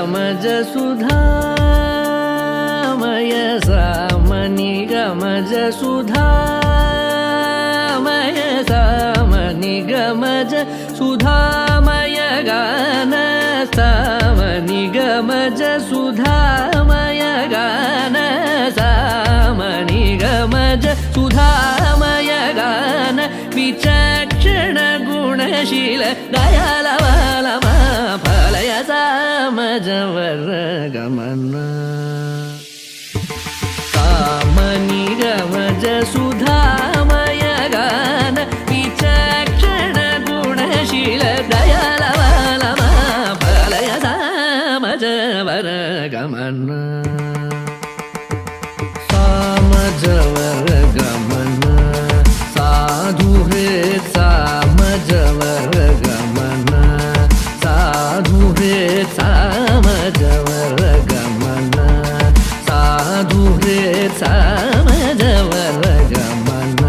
गमज सुधामय सामनि गमज सुधामय सामनि गमज सुधामय गान सामनि गमज सुधामय गान सामनि गमज सुधामय गान विचक्षण गुणशील दयालवालमा फलय सामजवर गमन सामनि गमज सुधामय गान विचक्षण गुणशील दयालवालमा फलय सामजवर गमन सामजवर गमन साधु हृत् सामजवर गमन साधु हृत् सामजवर गमन साधु हृत् सामजवर गमन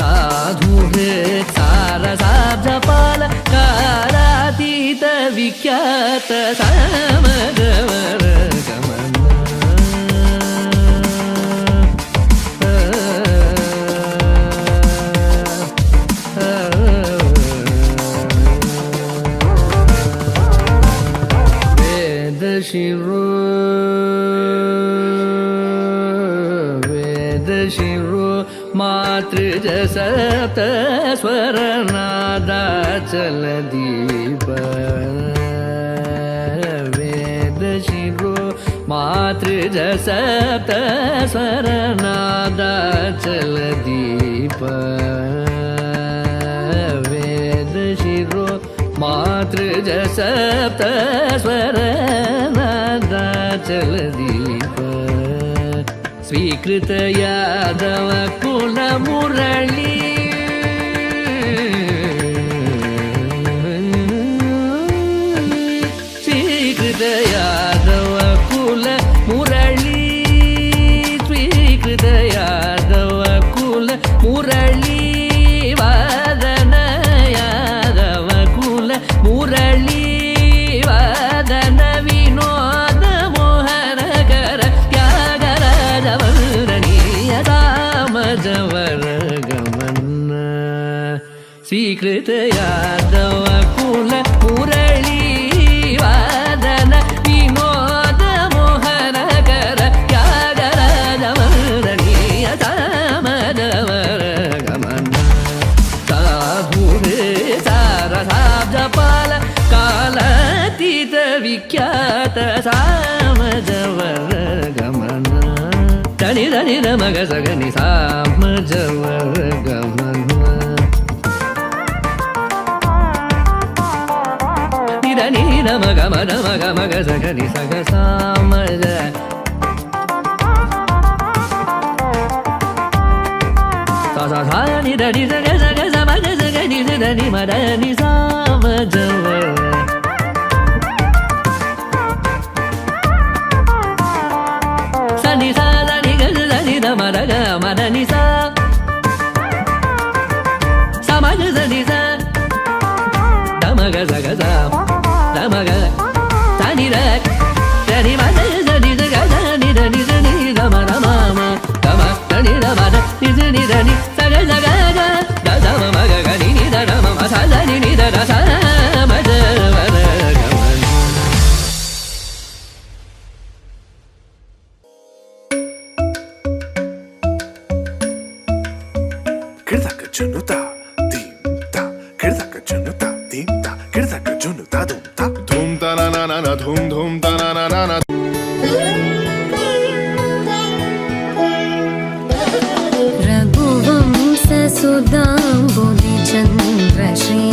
साधु हृत् सारसाब्जपाल कालातीत विख्यात सामजवर गमन वेद शिरो मातृज सप्त स्वर नादाचल दीप वेद शिरो मातृज सप्त स्वर नादाचल दीप वेद शिरो मातृज सप्त स्वर नादाचल दीप स्वीकृत यादव कुल मुरली स्वीकृत यादव कुल मुरली स्वीकृत यादव कुल मुरली वादन यादव कुल मुरली वादन विनोद मोहन कर त्यागराज वर्णनीय सामजवर गमन स्वीकृत यादव कुल मुरली वादन विनोद मोहन कर त्यागराज वर्णनीय सामजवर गमन साधु सारसाब्जपाल कालातीत विख्यात सामजवर गमन तनि धनि न मग सगनि सामजवर गमन निधनि न मग मद मग मग सगनि सग सामज सा सा सा नि धनि सग सग समज सगनि धनि मद नि सामजवर सनि सा नि ग नि ध मद ग मद नि सा समज सनि सा ध मग सग सा ध मग सा नि ध नि मद सनि ध ग नि ध नि ध नि ध म ध म म ध म ध नि ध म ध नि ध नि ध नि स ग स ग ग ध ध म म ग ग नि नि ध ध म म सा सा नि नि ध ध सा म ध वर गमन Kirdaka junuta dim ta kirdaka junuta dim ta kirdaka junuta dum ta na na na na dhum ta na na na na Raghuvansh सुदाम्बुदि Chandra Shri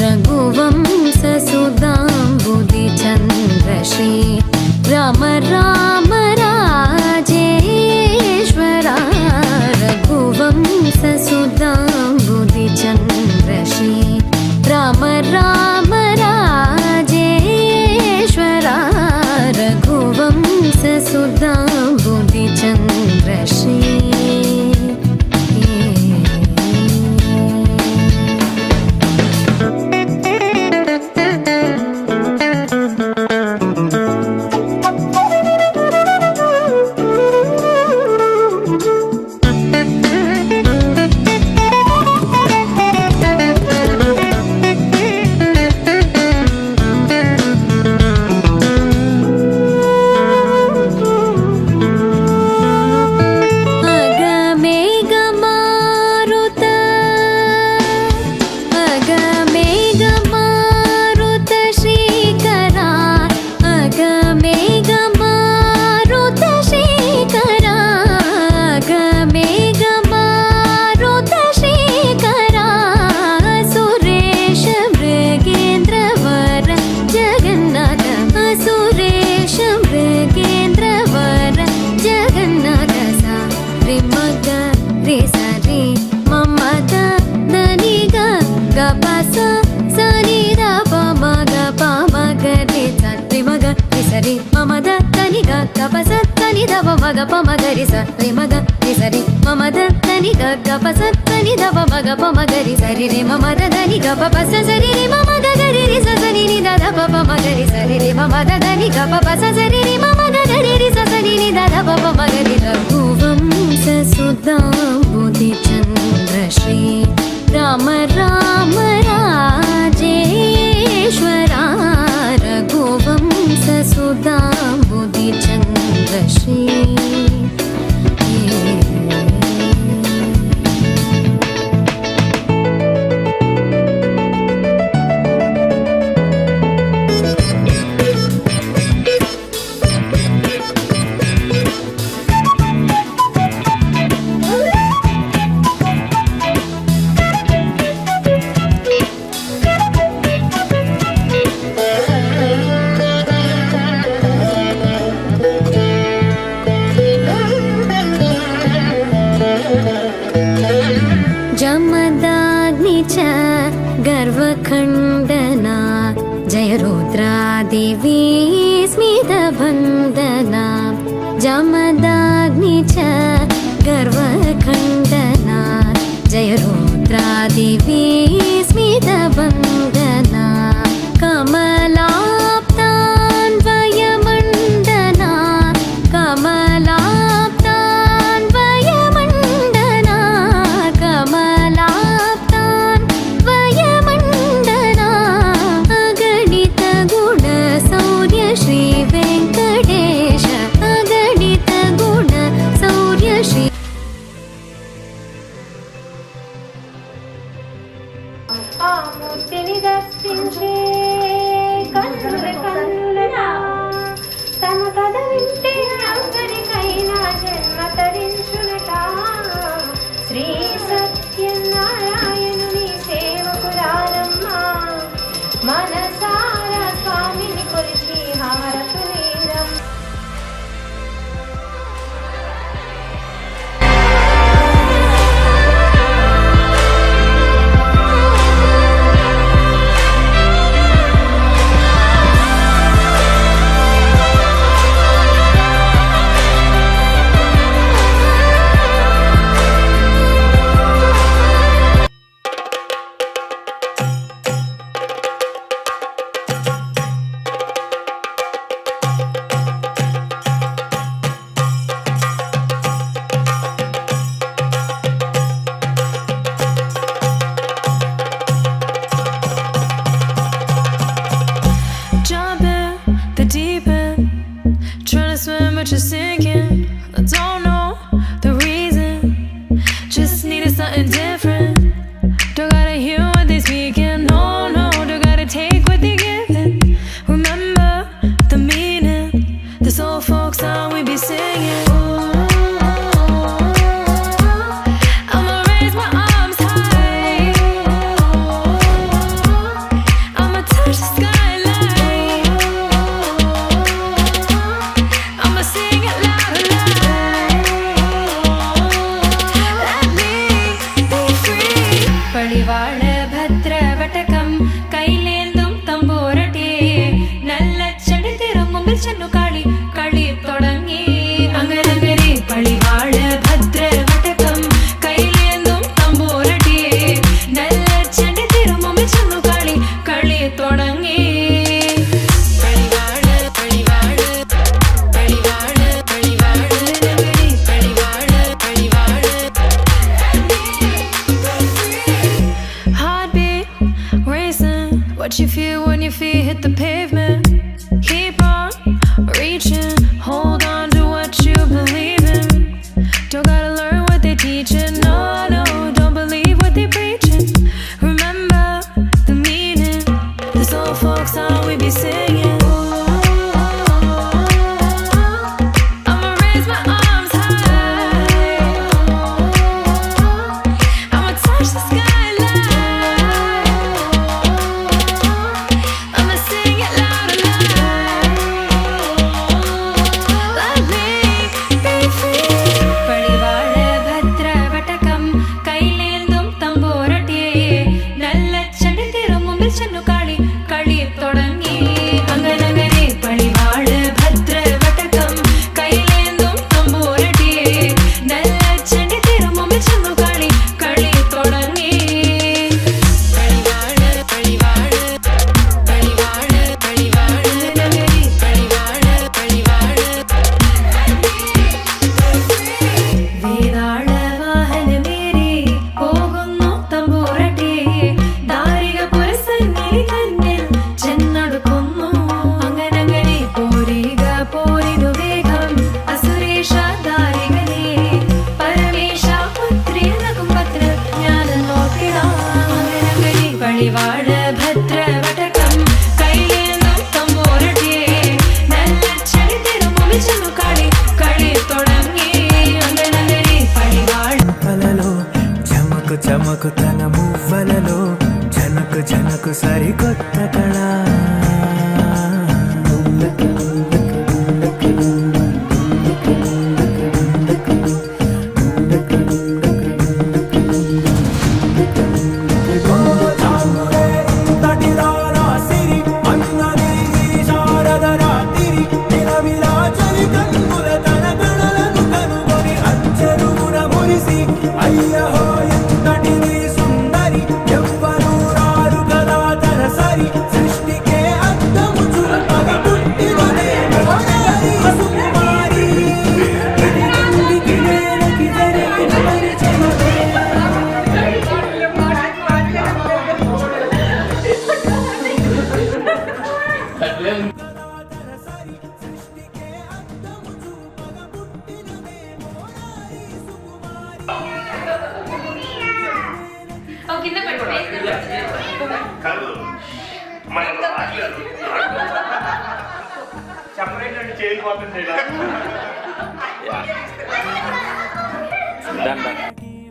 Raghuvansh सुदाम्बुदि Chandra Shri Ram Ram Rajeshwara Raghuvansh सुदाम्बुदि Chandra Shri Ram Ram Rajeshwara Raghuvansh सुदाम्बुदि Chandra Shri దవ మగ పమ గరి సరి మగ రి సరి మమ దని గ గ ప సని దవ మగ పమ గరి సరి రి మమ దని గ ప స సరి రి మమ గ గరి రి స సని ని ద ద ప పమ గరి సరి రి మమ దని గ ప స సరి రి మమ గ గరి రి స సని ని ద ద ప పమ గరి రఘువంశ సుధాంబుధి చంద్ర శ్రీ రామ రామ రాజేశ్వరా రఘువంశ సుధాంబుధి చంద్ర శ్రీ जमदाग्नि च गर्वखण्डना जय रुद्रादेवी स्मितवन्दना जमदाग्नि च गर्वखण्डना जय रुद्रादेवी स्मितवन्दना कमलाप्तान्वयमण्डना कमलाप्तान्वयमण्डना कमलाप्तान्वयमण्डना अगणित गुण सौर्य श्री वेङ्कटेश अगणित गुण सौर्य श्री ముద్ది ఆమెకు తన మువ్వలలో జనకు జనకు సరికొత్త కళ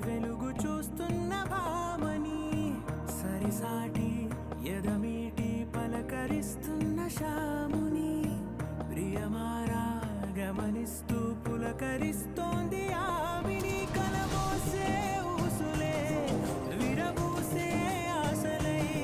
వెలుగు చూస్తున్న భామని సరిసాటి ఎదమీటి పలకరిస్తున్న